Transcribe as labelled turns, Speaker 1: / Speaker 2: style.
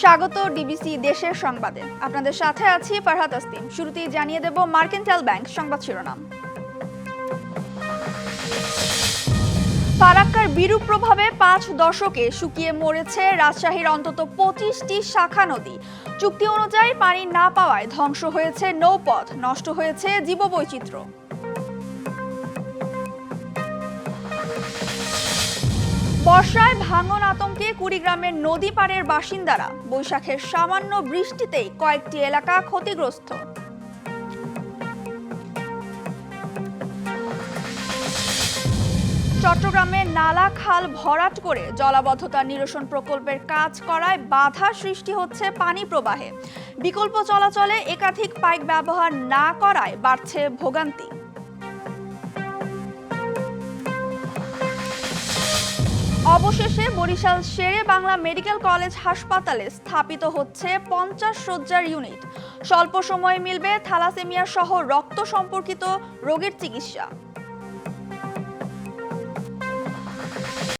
Speaker 1: স্বাগত ডিবিসি দেশের সংবাদে। আপনাদের সাথে আছি ফারহাদ তাসনিম। শুরুতেই জানিয়ে দেব মার্কেন্টাইল ব্যাংক সংবাদ শিরোনাম। ফারাক্কার বিরূপ প্রভাবে 5 দশকে শুকিয়ে মরেছে রাজশাহীর অন্তত 25টি শাখা নদী। চুক্তি অনুযায়ী পানি না পাওয়ায় ধ্বংস হয়েছে নৌপথ, নষ্ট হয়েছে জীববৈচিত্র্য। বর্ষায় ভাঙন আতঙ্কে কুড়িগ্রামের নদী পাড়ের বাসিন্দারা। বৈশাখের সামান্য বৃষ্টিতেই কয়েকটি এলাকা ক্ষতিগ্রস্ত। চট্টগ্রামে নালা খাল ভরাট করে জলাবদ্ধতা নিরসন প্রকল্পের কাজ করায় বাধা সৃষ্টি হচ্ছে পানি প্রবাহে। বিকল্প চলাচলে একাধিক পাইপ ব্যবহার না করায় বাড়ছে ভোগান্তি। অবশেষে বরিশাল শেরে বাংলা মেডিকেল কলেজ হাসপাতালে স্থাপিত হচ্ছে 50 শয্যার ইউনিট। স্বল্প সময়ে মিলবে থ্যালাসেমিয়া সহ রক্ত সম্পর্কিত রোগের চিকিৎসা।